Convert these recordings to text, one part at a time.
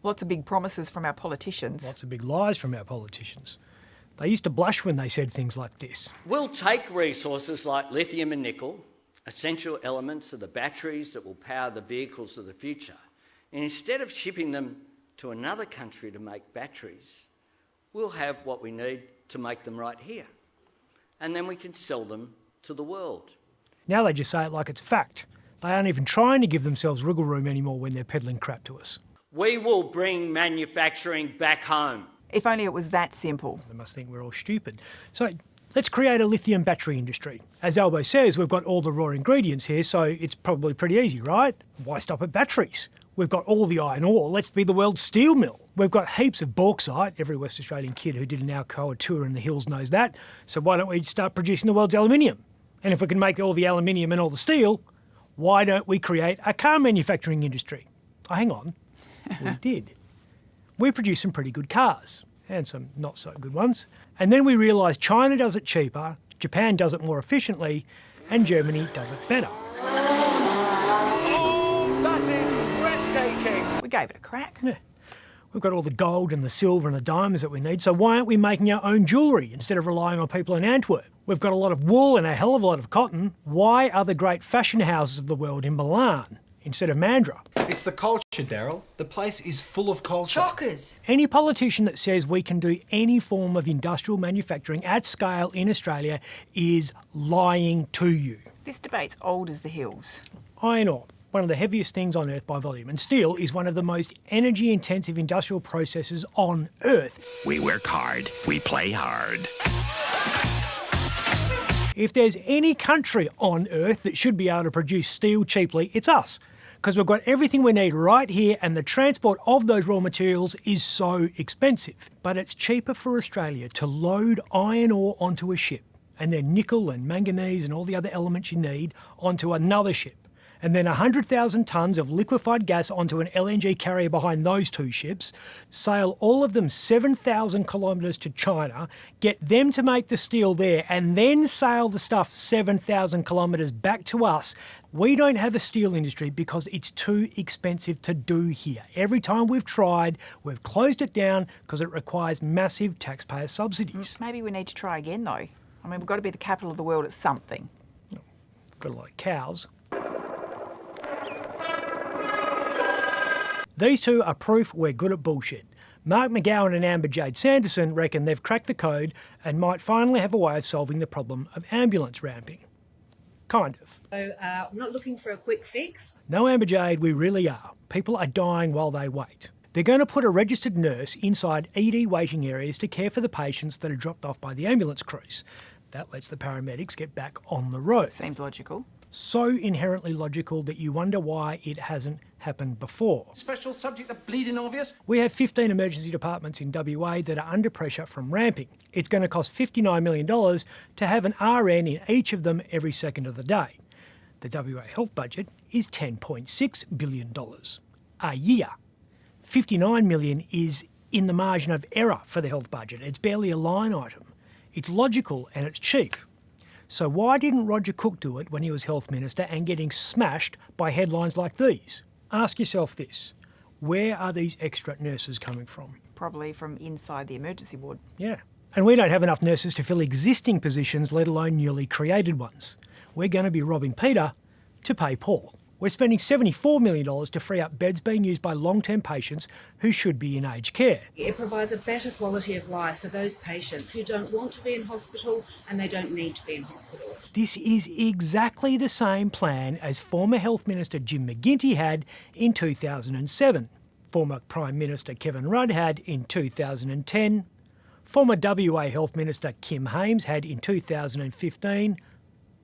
Lots of big promises from our politicians. Lots of big lies from our politicians. They used to blush when they said things like this. We'll take resources like lithium and nickel, essential elements of the batteries that will power the vehicles of the future, and instead of shipping them to another country to make batteries, we'll have what we need to make them right here. And then we can sell them to the world. Now they just say it like it's fact. They aren't even trying to give themselves wriggle room anymore when they're peddling crap to us. We will bring manufacturing back home. If only it was that simple. They must think we're all stupid. So let's create a lithium battery industry. As Albo says, we've got all the raw ingredients here, so it's probably pretty easy, right? Why stop at batteries? We've got all the iron ore. Let's be the world's steel mill. We've got heaps of bauxite. Every West Australian kid who did an Alcoa tour in the hills knows that. So why don't we start producing the world's aluminium? And if we can make all the aluminium and all the steel, why don't we create a car manufacturing industry? Oh, hang on. We did. We produced some pretty good cars, and some not so good ones. And then we realised China does it cheaper, Japan does it more efficiently, and Germany does it better. Oh, that is breathtaking. We gave it a crack. Yeah. We've got all the gold and the silver and the diamonds that we need, so why aren't we making our own jewellery instead of relying on people in Antwerp? We've got a lot of wool and a hell of a lot of cotton. Why are the great fashion houses of the world in Milan instead of Mandurah? It's the culture, Daryl. The place is full of culture. Chockers. Any politician that says we can do any form of industrial manufacturing at scale in Australia is lying to you. This debate's old as the hills. Iron ore, one of the heaviest things on Earth by volume, and steel is one of the most energy-intensive industrial processes on Earth. We work hard, we play hard. If there's any country on Earth that should be able to produce steel cheaply, it's us. Because we've got everything we need right here, and the transport of those raw materials is so expensive. But it's cheaper for Australia to load iron ore onto a ship, and then nickel and manganese and all the other elements you need onto another ship, and then 100,000 tonnes of liquefied gas onto an LNG carrier behind those two ships, sail all of them 7,000 kilometres to China, get them to make the steel there, and then sail the stuff 7,000 kilometres back to us. We don't have a steel industry because it's too expensive to do here. Every time we've tried, we've closed it down because it requires massive taxpayer subsidies. Maybe we need to try again, though. I mean, we've got to be the capital of the world at something. Got a lot of cows. These two are proof we're good at bullshit. Mark McGowan and Amber Jade Sanderson reckon they've cracked the code and might finally have a way of solving the problem of ambulance ramping. Kind of. So I'm not looking for a quick fix. No, Amber Jade, we really are. People are dying while they wait. They're going to put a registered nurse inside ED waiting areas to care for the patients that are dropped off by the ambulance crews. That lets the paramedics get back on the road. Seems logical. So inherently logical that you wonder why it hasn't happened before. Special subject, the bleeding obvious. We have 15 emergency departments in WA that are under pressure from ramping. It's going to cost $59 million to have an RN in each of them every second of the day. The WA health budget is $10.6 billion a year. $59 million is in the margin of error for the health budget. It's barely a line item. It's logical and it's cheap. So why didn't Roger Cook do it when he was Health Minister and getting smashed by headlines like these? Ask yourself this. Where are these extra nurses coming from? Probably from inside the emergency ward. Yeah. And we don't have enough nurses to fill existing positions, let alone newly created ones. We're going to be robbing Peter to pay Paul. We're spending $74 million to free up beds being used by long-term patients who should be in aged care. It provides a better quality of life for those patients who don't want to be in hospital and they don't need to be in hospital. This is exactly the same plan as former Health Minister Jim McGuinty had in 2007, former Prime Minister Kevin Rudd had in 2010, former WA Health Minister Kim Hames had in 2015,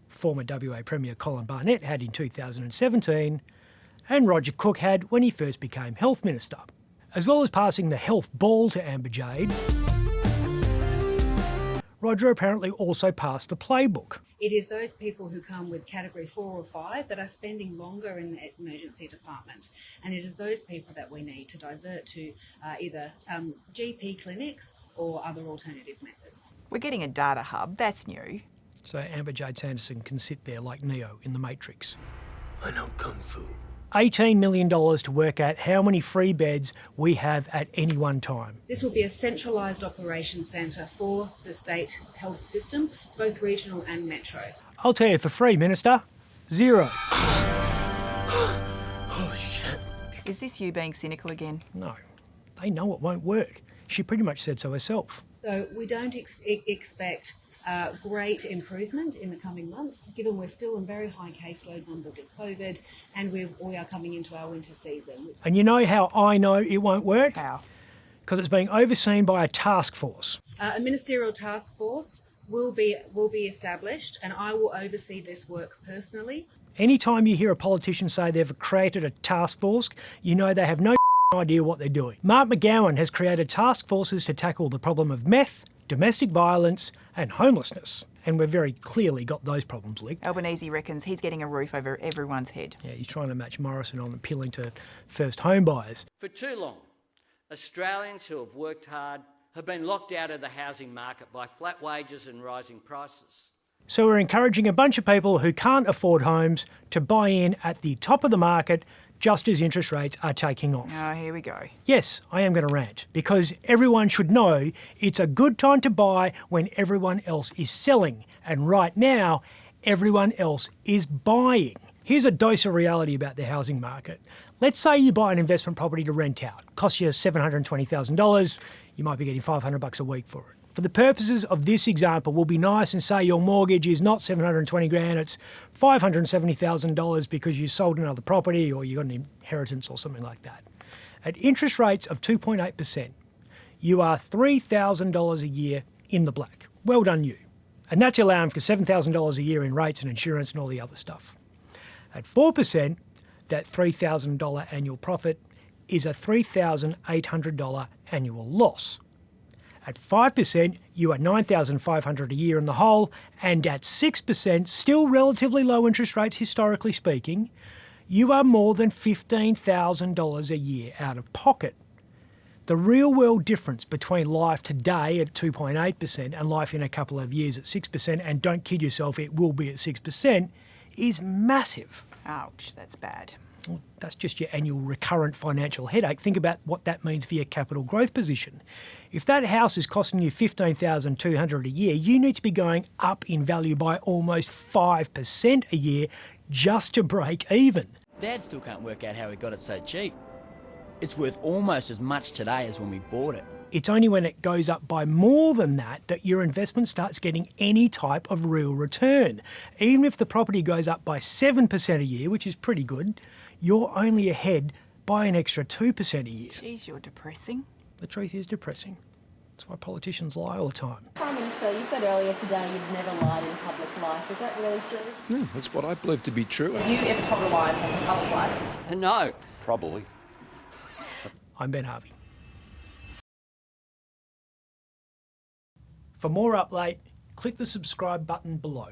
former WA Premier Colin Barnett had in 2017, and Roger Cook had when he first became Health Minister. As well as passing the health ball to Amber Jade, Roger apparently also passed the playbook. It is those people who come with category 4 or 5 that are spending longer in the emergency department. And it is those people that we need to divert to either GP clinics or other alternative methods. We're getting a data hub, that's new. So Amber Jade Sanderson can sit there like Neo in The Matrix. I know Kung Fu. $18 million to work out how many free beds we have at any one time. This will be a centralised operations centre for the state health system, both regional and metro. I'll tell you for free, Minister, zero. Is this you being cynical again? No, they know it won't work. She pretty much said so herself. So we don't expect great improvement in the coming months, given we're still in very high caseload numbers of COVID and we are coming into our winter season. And you know how I know it won't work? How? Because it's being overseen by a task force. A ministerial task force will be established, and I will oversee this work personally. Anytime you hear a politician say they've created a task force, you know they have no idea what they're doing. Mark McGowan has created task forces to tackle the problem of meth, domestic violence and homelessness. And we've very clearly got those problems linked. Albanese reckons he's getting a roof over everyone's head. Yeah, he's trying to match Morrison on appealing to first home buyers. For too long, Australians who have worked hard have been locked out of the housing market by flat wages and rising prices. So we're encouraging a bunch of people who can't afford homes to buy in at the top of the market just as interest rates are taking off. Oh, here we go. Yes, I am going to rant, because everyone should know it's a good time to buy when everyone else is selling. And right now, everyone else is buying. Here's a dose of reality about the housing market. Let's say you buy an investment property to rent out. Costs you $720,000. You might be getting $500 a week for it. For the purposes of this example, we'll be nice and say your mortgage is not $720,000, it's $570,000 because you sold another property or you got an inheritance or something like that. At interest rates of 2.8%, you are $3,000 a year in the black. Well done you. And that's allowing for $7,000 a year in rates and insurance and all the other stuff. At 4%, that $3,000 annual profit is a $3,800 annual loss. At 5%, you are $9,500 a year in the hole, and at 6%, still relatively low interest rates historically speaking, you are more than $15,000 a year out of pocket. The real world difference between life today at 2.8% and life in a couple of years at 6%, and don't kid yourself, it will be at 6%, is massive. Ouch, that's bad. Well, that's just your annual recurrent financial headache. Think about what that means for your capital growth position. If that house is costing you $15,200 a year, you need to be going up in value by almost 5% a year just to break even. Dad still can't work out how he got it so cheap. It's worth almost as much today as when we bought it. It's only when it goes up by more than that that your investment starts getting any type of real return. Even if the property goes up by 7% a year, which is pretty good, you're only ahead by an extra 2% a year. Geez, you're depressing. The truth is depressing. That's why politicians lie all the time. Prime Minister, you said earlier today you've never lied in public life. Is that really true? No, that's what I believe to be true. Have you ever told a lie in public life? No. Probably. I'm Ben Harvey. For more Up Late, click the subscribe button below.